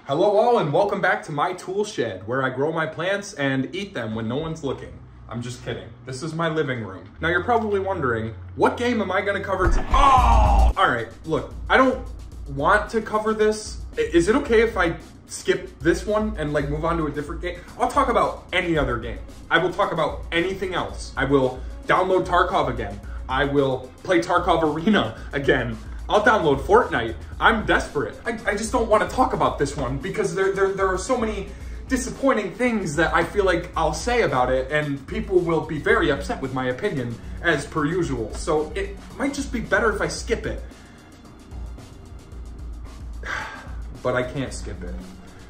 Hello all and welcome back to my tool shed where I grow my plants and eat them when no one's looking. I'm just kidding. This is my living room. Now you're probably wondering, what game am I gonna cover today? Oh! Alright, look, I don't want to cover this. Is it okay if I skip this one and like move on to a different game? I'll talk about any other game. I will talk about anything else. I will download Tarkov again. I will play Tarkov Arena again. I'll download Fortnite. I'm desperate. I just don't want to talk about this one because there are so many disappointing things that I feel like I'll say about it and people will be very upset with my opinion as per usual. So it might just be better if I skip it. But I can't skip it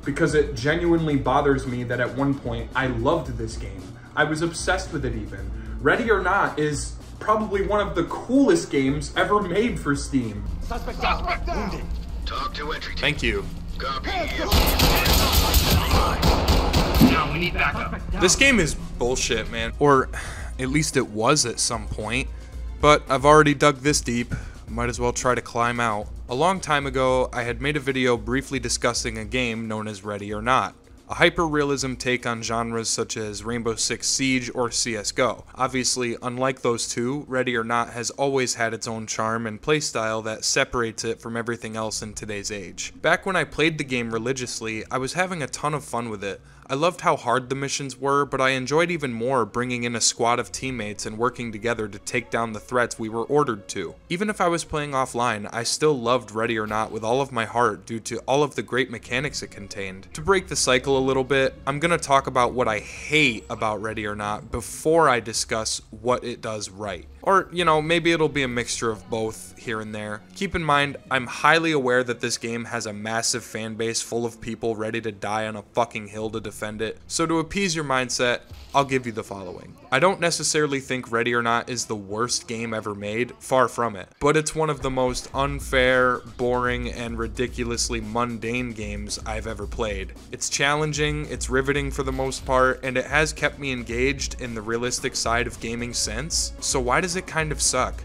because it genuinely bothers me that at one point I loved this game. I was obsessed with it even. Ready or Not is probably one of the coolest games ever made for Steam. Suspect down. Talk to entry team. Thank you. Copy. Now we need backup. This game is bullshit, man. Or at least it was at some point. But I've already dug this deep. Might as well try to climb out. A long time ago, I had made a video briefly discussing a game known as Ready or Not. A hyper-realism take on genres such as Rainbow Six Siege or CSGO. Obviously, unlike those two, Ready or Not has always had its own charm and playstyle that separates it from everything else in today's age. Back when I played the game religiously, I was having a ton of fun with it. I loved how hard the missions were, but I enjoyed even more bringing in a squad of teammates and working together to take down the threats we were ordered to. Even if I was playing offline, I still loved Ready or Not with all of my heart due to all of the great mechanics it contained. To break the cycle a little bit, I'm gonna talk about what I hate about Ready or Not before I discuss what it does right. Or, you know, maybe it'll be a mixture of both here and there. Keep in mind, I'm highly aware that this game has a massive fan base full of people ready to die on a fucking hill to defend it. So to appease your mindset, I'll give you the following. I don't necessarily think Ready or Not is the worst game ever made, far from it. But it's one of the most unfair, boring, and ridiculously mundane games I've ever played. It's challenging, it's riveting for the most part, and it has kept me engaged in the realistic side of gaming since. So why does it kind of suck?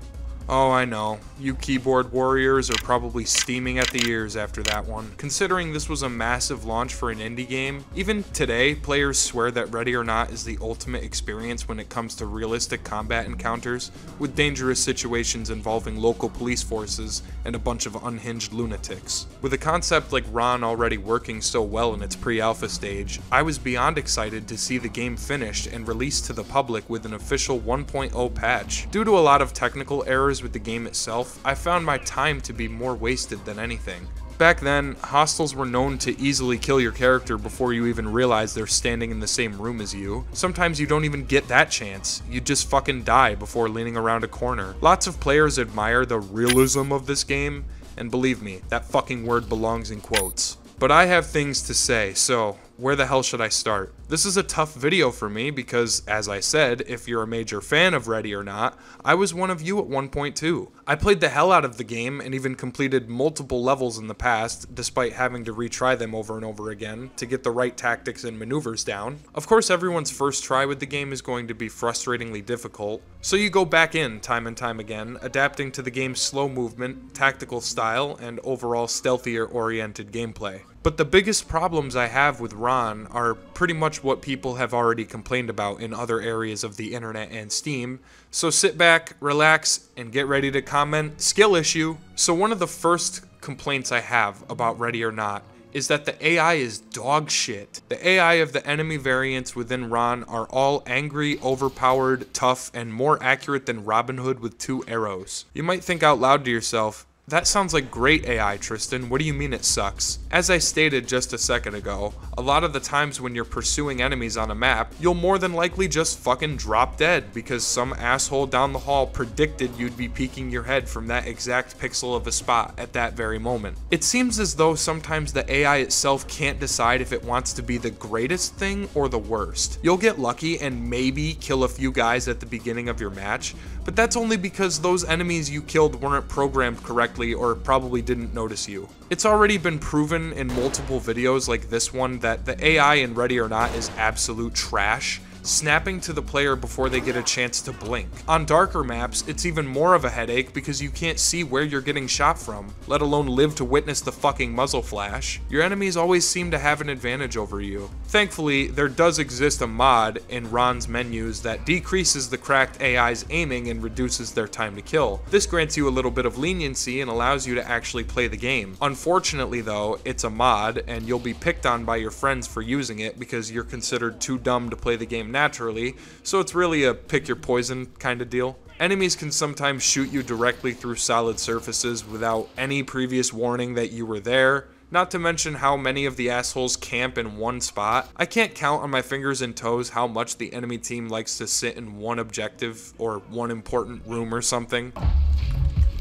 Oh, I know. You keyboard warriors are probably steaming at the ears after that one. Considering this was a massive launch for an indie game, even today, players swear that Ready or Not is the ultimate experience when it comes to realistic combat encounters, with dangerous situations involving local police forces and a bunch of unhinged lunatics. With a concept like Ron already working so well in its pre-alpha stage, I was beyond excited to see the game finished and released to the public with an official 1.0 patch. Due to a lot of technical errors with the game itself, I found my time to be more wasted than anything. Back then, hostiles were known to easily kill your character before you even realize they're standing in the same room as you. Sometimes you don't even get that chance. You just fucking die before leaning around a corner. Lots of players admire the realism of this game, and believe me, that fucking word belongs in quotes. But I have things to say, so where the hell should I start? This is a tough video for me because, as I said, if you're a major fan of Ready or Not, I was one of you at one point too. I played the hell out of the game and even completed multiple levels in the past, despite having to retry them over and over again to get the right tactics and maneuvers down. Of course, everyone's first try with the game is going to be frustratingly difficult, so you go back in time and time again, adapting to the game's slow movement, tactical style, and overall stealthier oriented gameplay. But the biggest problems I have with Ron are pretty much what people have already complained about in other areas of the internet and Steam, so sit back, relax, and get ready to comment skill issue. So one of the first complaints I have about Ready or Not is that the AI is dog shit. The AI of the enemy variants within Ron are all angry, overpowered, tough, and more accurate than Robin Hood with 2 arrows. You might think out loud to yourself, that sounds like great AI, Tristan. What do you mean it sucks? As I stated just a second ago, a lot of the times when you're pursuing enemies on a map, you'll more than likely just fucking drop dead because some asshole down the hall predicted you'd be peeking your head from that exact pixel of a spot at that very moment. It seems as though sometimes the AI itself can't decide if it wants to be the greatest thing or the worst. You'll get lucky and maybe kill a few guys at the beginning of your match, but that's only because those enemies you killed weren't programmed correctly or probably didn't notice you. It's already been proven in multiple videos like this one that the AI in Ready or Not is absolute trash, snapping to the player before they get a chance to blink. On darker maps, it's even more of a headache because you can't see where you're getting shot from, let alone live to witness the fucking muzzle flash. Your enemies always seem to have an advantage over you. Thankfully, there does exist a mod in Ron's menus that decreases the cracked AI's aiming and reduces their time to kill. This grants you a little bit of leniency and allows you to actually play the game. Unfortunately though, it's a mod and you'll be picked on by your friends for using it because you're considered too dumb to play the game naturally, so it's really a pick your poison kind of deal. Enemies can sometimes shoot you directly through solid surfaces without any previous warning that you were there. Not to mention how many of the assholes camp in one spot. I can't count on my fingers and toes how much the enemy team likes to sit in one objective or one important room or something.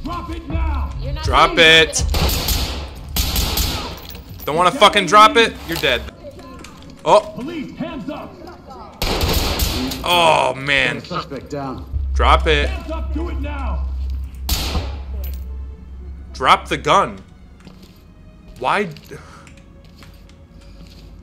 Drop it now! Drop it! Don't want to fucking drop it? You're dead. Oh! Police, hands up! Oh, man. Suspect down. Drop it. Hands up, do it now! Drop the gun. Why?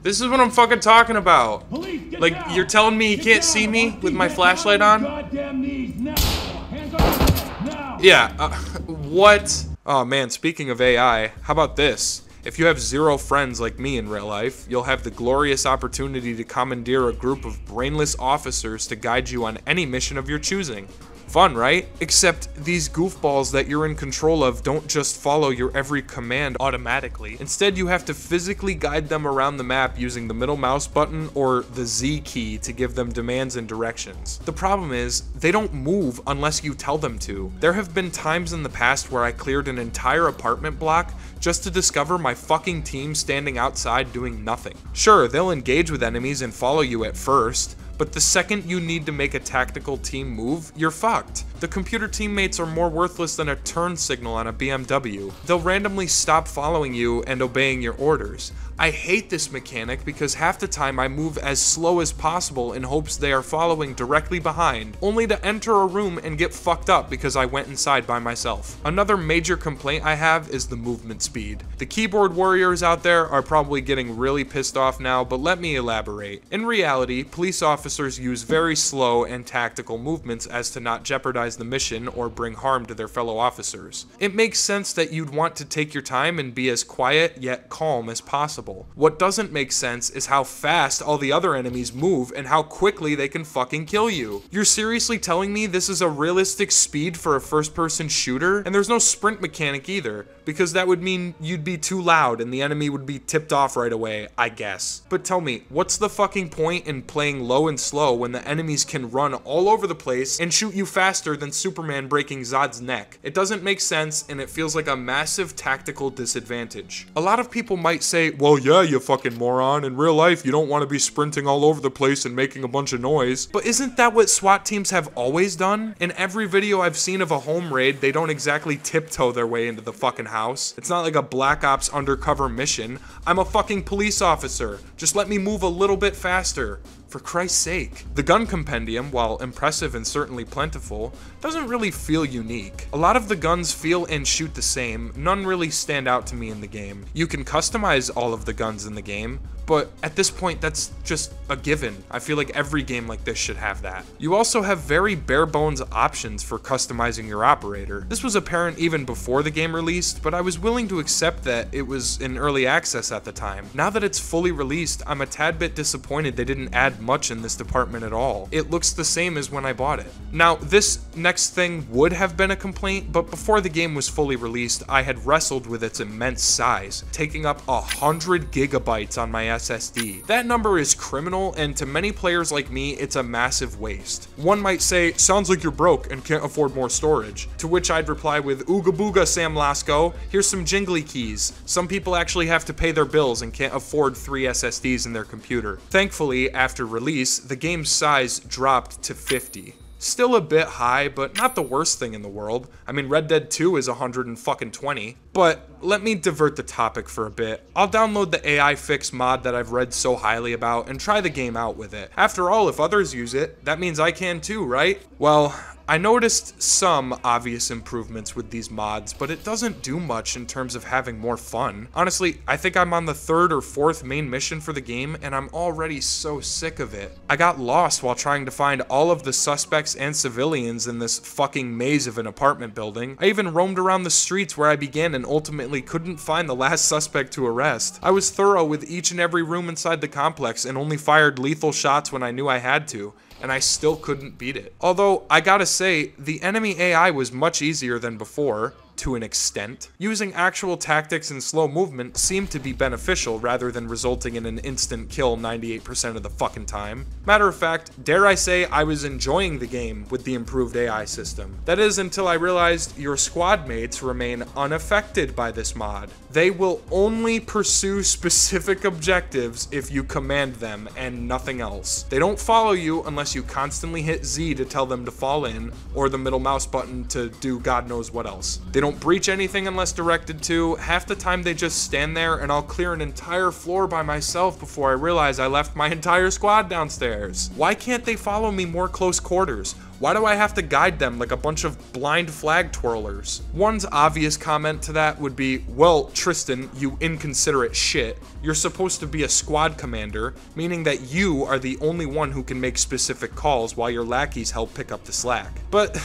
This is what I'm fucking talking about. Police, get Like, down! you're telling me you Get can't down! see me Once with you my get flashlight down on? your goddamn knees now! Hands up now! Yeah, what? Oh man, speaking of AI, how about this? If you have 0 friends like me in real life, you'll have the glorious opportunity to commandeer a group of brainless officers to guide you on any mission of your choosing. Fun, right? Except these goofballs that you're in control of don't just follow your every command automatically. Instead, you have to physically guide them around the map using the middle mouse button or the Z key to give them demands and directions. The problem is, they don't move unless you tell them to. There have been times in the past where I cleared an entire apartment block just to discover my fucking team standing outside doing nothing. Sure, they'll engage with enemies and follow you at first, but the second you need to make a tactical team move, you're fucked. The computer teammates are more worthless than a turn signal on a BMW. They'll randomly stop following you and obeying your orders. I hate this mechanic because half the time I move as slow as possible in hopes they are following directly behind, only to enter a room and get fucked up because I went inside by myself. Another major complaint I have is the movement speed. The keyboard warriors out there are probably getting really pissed off now, but let me elaborate. In reality, police officers use very slow and tactical movements as to not jeopardize the mission or bring harm to their fellow officers. It makes sense that you'd want to take your time and be as quiet yet calm as possible. What doesn't make sense is how fast all the other enemies move and how quickly they can fucking kill you. You're seriously telling me this is a realistic speed for a first-person shooter? And there's no sprint mechanic either, because that would mean you'd be too loud and the enemy would be tipped off right away, I guess. But tell me, what's the fucking point in playing low and slow when the enemies can run all over the place and shoot you faster than Superman breaking Zod's neck? It doesn't make sense and it feels like a massive tactical disadvantage. A lot of people might say, well, yeah, you fucking moron. In real life, you don't want to be sprinting all over the place and making a bunch of noise. But isn't that what SWAT teams have always done? In every video I've seen of a home raid, they don't exactly tiptoe their way into the fucking house. It's not like a Black Ops undercover mission. I'm a fucking police officer. Just let me move a little bit faster. For Christ's sake. The gun compendium, while impressive and certainly plentiful, doesn't really feel unique. A lot of the guns feel and shoot the same, none really stand out to me in the game. You can customize all of the guns in the game, but at this point that's just a given. I feel like every game like this should have that. You also have very bare bones options for customizing your operator. This was apparent even before the game released, but I was willing to accept that it was in early access at the time. Now that it's fully released, I'm a tad bit disappointed they didn't add much in this department at all. It looks the same as when I bought it. Now, this next thing would have been a complaint, but before the game was fully released, I had wrestled with its immense size, taking up 100 gigabytes on my SSD. That number is criminal, and to many players like me, it's a massive waste. One might say, sounds like you're broke and can't afford more storage, to which I'd reply with, ooga booga Sam Lasco, here's some jingly keys. Some people actually have to pay their bills and can't afford 3 SSDs in their computer. Thankfully, after release, the game's size dropped to 50. Still a bit high, but not the worst thing in the world. I mean, Red Dead 2 is 120. But let me divert the topic for a bit. I'll download the AI fix mod that I've read so highly about and try the game out with it. After all, if others use it, that means I can too, right? Well, I noticed some obvious improvements with these mods, but it doesn't do much in terms of having more fun. Honestly, I think I'm on the 3rd or 4th main mission for the game, and I'm already so sick of it. I got lost while trying to find all of the suspects and civilians in this fucking maze of an apartment building. I even roamed around the streets where I began and ultimately couldn't find the last suspect to arrest. I was thorough with each and every room inside the complex and only fired lethal shots when I knew I had to, and I still couldn't beat it. Although, I gotta say, the enemy AI was much easier than before, to an extent. Using actual tactics and slow movement seemed to be beneficial rather than resulting in an instant kill 98% of the fucking time. Matter of fact, dare I say I was enjoying the game with the improved AI system. That is until I realized your squad mates remain unaffected by this mod. They will only pursue specific objectives if you command them and nothing else. They don't follow you unless you constantly hit Z to tell them to fall in, or the middle mouse button to do God knows what else. They don't breach anything unless directed to. Half the time they just stand there and I'll clear an entire floor by myself before I realize I left my entire squad downstairs. Why can't they follow me more close quarters? Why do I have to guide them like a bunch of blind flag twirlers? One's obvious comment to that would be, well, Tristan, you inconsiderate shit. You're supposed to be a squad commander, meaning that you are the only one who can make specific calls while your lackeys help pick up the slack. But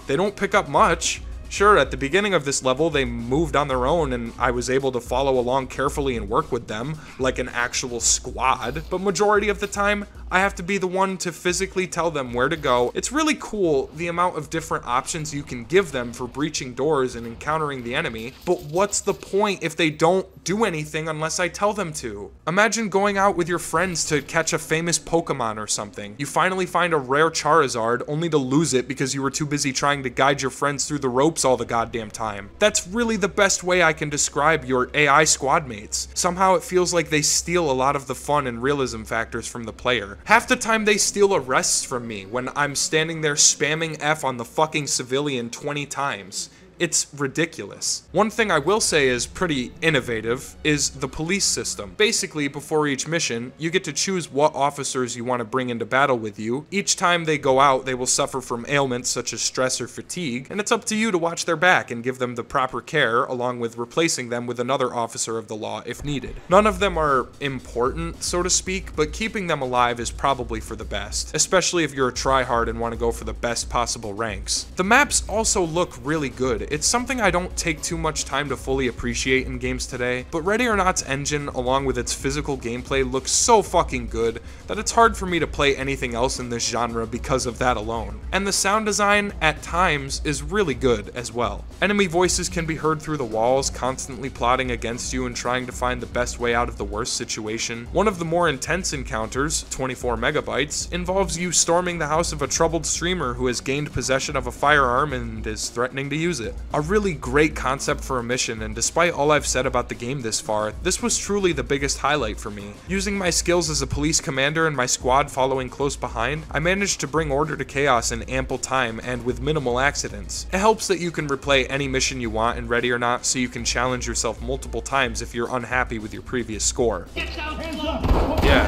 they don't pick up much. Sure, at the beginning of this level, they moved on their own and I was able to follow along carefully and work with them like an actual squad, but majority of the time, I have to be the one to physically tell them where to go. It's really cool the amount of different options you can give them for breaching doors and encountering the enemy, but what's the point if they don't do anything unless I tell them to? Imagine going out with your friends to catch a famous Pokemon or something. You finally find a rare Charizard only to lose it because you were too busy trying to guide your friends through the ropes all the goddamn time. That's really the best way I can describe your AI squad mates. Somehow it feels like they steal a lot of the fun and realism factors from the player. Half the time they steal arrests from me when I'm standing there spamming F on the fucking civilian 20 times. It's ridiculous. One thing I will say is pretty innovative is the police system. Basically, before each mission, you get to choose what officers you want to bring into battle with you. Each time they go out, they will suffer from ailments such as stress or fatigue, and it's up to you to watch their back and give them the proper care, along with replacing them with another officer of the law if needed. None of them are important, so to speak, but keeping them alive is probably for the best, especially if you're a tryhard and want to go for the best possible ranks. The maps also look really good. It's something I don't take too much time to fully appreciate in games today, but Ready or Not's engine, along with its physical gameplay, looks so fucking good that it's hard for me to play anything else in this genre because of that alone. And the sound design, at times, is really good as well. Enemy voices can be heard through the walls, constantly plotting against you and trying to find the best way out of the worst situation. One of the more intense encounters, 24 megabytes, involves you storming the house of a troubled streamer who has gained possession of a firearm and is threatening to use it. A really great concept for a mission, and despite all I've said about the game this far, this was truly the biggest highlight for me. Using my skills as a police commander and my squad following close behind, I managed to bring order to chaos in ample time and with minimal accidents. It helps that you can replay any mission you want in Ready or Not, so you can challenge yourself multiple times if you're unhappy with your previous score. Hands up! Yeah.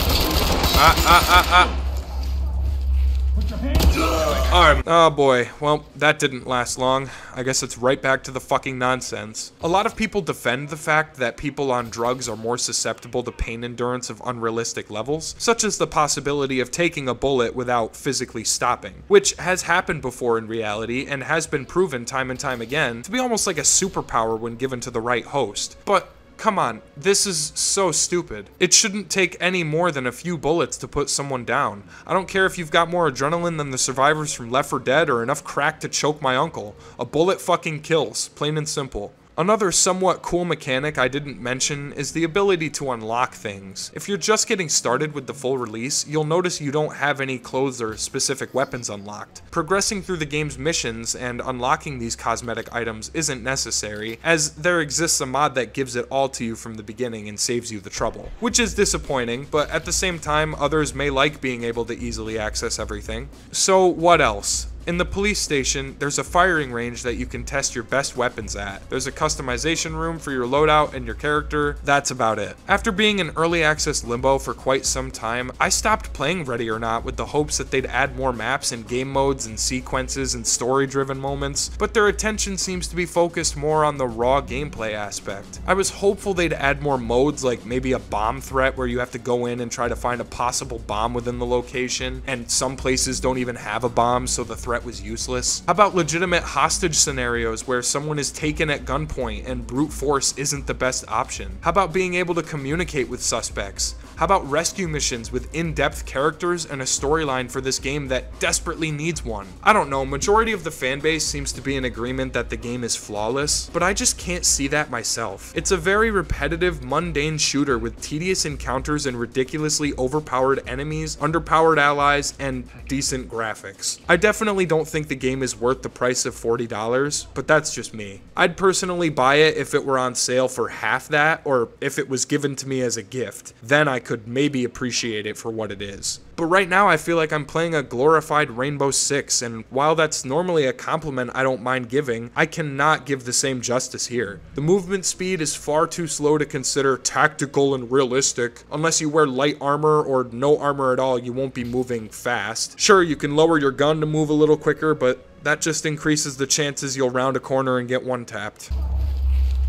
Put your hands up! Oh boy, well, that didn't last long. I guess it's right back to the fucking nonsense. A lot of people defend the fact that people on drugs are more susceptible to pain endurance of unrealistic levels, such as the possibility of taking a bullet without physically stopping, which has happened before in reality and has been proven time and time again to be almost like a superpower when given to the right host. But come on, this is so stupid. It shouldn't take any more than a few bullets to put someone down. I don't care if you've got more adrenaline than the survivors from Left 4 Dead or enough crack to choke my uncle. A bullet fucking kills, plain and simple. Another somewhat cool mechanic I didn't mention is the ability to unlock things. If you're just getting started with the full release, you'll notice you don't have any clothes or specific weapons unlocked. Progressing through the game's missions and unlocking these cosmetic items isn't necessary, as there exists a mod that gives it all to you from the beginning and saves you the trouble. Which is disappointing, but at the same time, others may like being able to easily access everything. So what else? In the police station, there's a firing range that you can test your best weapons at. There's a customization room for your loadout and your character. That's about it. After being in early access limbo for quite some time, I stopped playing Ready or Not with the hopes that they'd add more maps and game modes and sequences and story-driven moments, but their attention seems to be focused more on the raw gameplay aspect. I was hopeful they'd add more modes, like maybe a bomb threat where you have to go in and try to find a possible bomb within the location, and some places don't even have a bomb, so the threat was useless. How about legitimate hostage scenarios where someone is taken at gunpoint and brute force isn't the best option? How about being able to communicate with suspects? How about rescue missions with in-depth characters and a storyline for this game that desperately needs one? I don't know, majority of the fanbase seems to be in agreement that the game is flawless, but I just can't see that myself. It's a very repetitive, mundane shooter with tedious encounters and ridiculously overpowered enemies, underpowered allies, and decent graphics. I definitely don't think the game is worth the price of $40, but that's just me. I'd personally buy it if it were on sale for half that, or if it was given to me as a gift. Then I could maybe appreciate it for what it is. But right now I feel like I'm playing a glorified Rainbow Six, and while that's normally a compliment I don't mind giving, I cannot give the same justice here. The movement speed is far too slow to consider tactical and realistic. Unless you wear light armor or no armor at all, you won't be moving fast. Sure, you can lower your gun to move a little quicker, but that just increases the chances you'll round a corner and get one-tapped.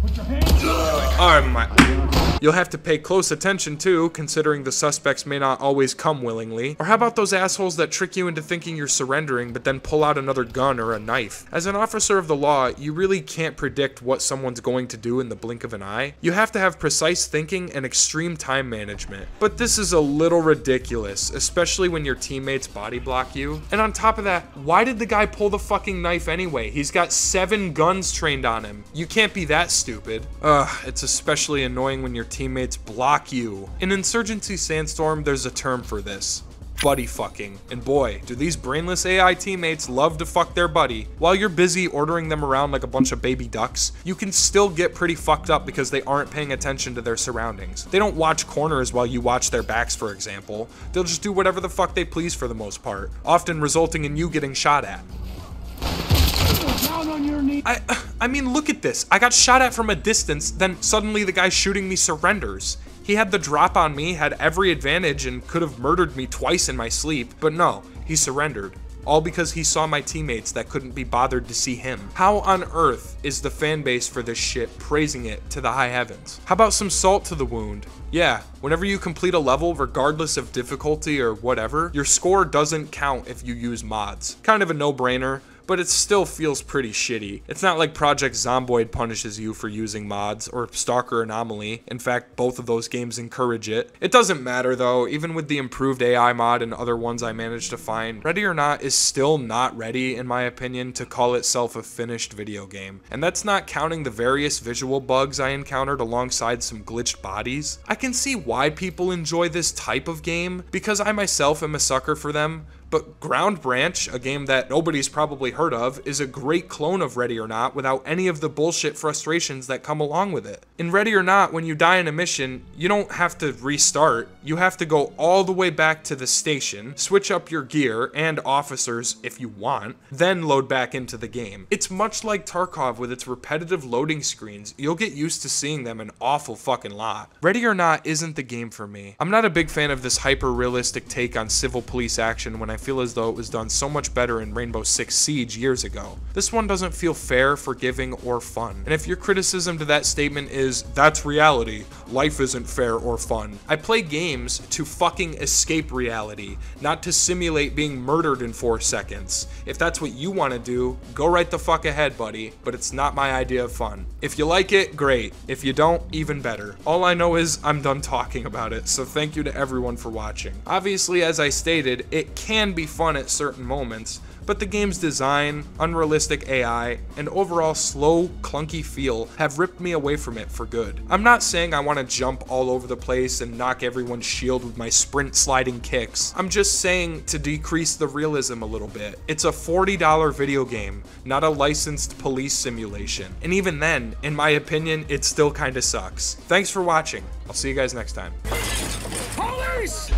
Put your hands You'll have to pay close attention too, considering the suspects may not always come willingly. Or how about those assholes that trick you into thinking you're surrendering but then pull out another gun or a knife? As an officer of the law, you really can't predict what someone's going to do in the blink of an eye. You have to have precise thinking and extreme time management. But this is a little ridiculous, especially when your teammates body block you. And on top of that, why did the guy pull the fucking knife anyway? He's got 7 guns trained on him. You can't be that stupid. It's especially annoying when your teammates block you. In Insurgency Sandstorm, there's a term for this. Buddy fucking. And boy, do these brainless AI teammates love to fuck their buddy. While you're busy ordering them around like a bunch of baby ducks, you can still get pretty fucked up because they aren't paying attention to their surroundings. They don't watch corners while you watch their backs, for example. They'll just do whatever the fuck they please for the most part, often resulting in you getting shot at. down on your knees. I mean, look at this. I got shot at from a distance, then suddenly the guy shooting me surrenders. He had the drop on me, had every advantage, and could have murdered me twice in my sleep, but no, he surrendered. All because he saw my teammates that couldn't be bothered to see him. How on earth is the fan base for this shit praising it to the high heavens? How about some salt to the wound? Yeah, whenever you complete a level, regardless of difficulty or whatever, your score doesn't count if you use mods. Kind of a no-brainer, but it still feels pretty shitty. It's not like Project Zomboid punishes you for using mods, or Stalker Anomaly. In fact, both of those games encourage it. It doesn't matter though, even with the improved AI mod and other ones I managed to find, Ready or Not is still not ready, in my opinion, to call itself a finished video game. And that's not counting the various visual bugs I encountered alongside some glitched bodies. I can see why people enjoy this type of game, because I myself am a sucker for them. But Ground Branch, a game that nobody's probably heard of, is a great clone of Ready or Not without any of the bullshit frustrations that come along with it. In Ready or Not, when you die in a mission, you don't have to restart. You have to go all the way back to the station, switch up your gear and officers if you want, then load back into the game. It's much like Tarkov with its repetitive loading screens. You'll get used to seeing them an awful fucking lot. Ready or Not isn't the game for me. I'm not a big fan of this hyper-realistic take on civil police action when I feel as though it was done so much better in Rainbow Six Siege years ago. This one doesn't feel fair, forgiving, or fun. And if your criticism to that statement is, that's reality, life isn't fair or fun, I play games to fucking escape reality, not to simulate being murdered in 4 seconds. If that's what you want to do, go right the fuck ahead, buddy, but it's not my idea of fun. If you like it, great. If you don't, even better. All I know is I'm done talking about it, so thank you to everyone for watching. Obviously, as I stated, it can be fun at certain moments, but the game's design, unrealistic AI, and overall slow, clunky feel have ripped me away from it for good. I'm not saying I want to jump all over the place and knock everyone's shield with my sprint sliding kicks. I'm just saying to decrease the realism a little bit. It's a $40 video game, not a licensed police simulation. And even then, in my opinion, it still kinda sucks. Thanks for watching. I'll see you guys next time. Police!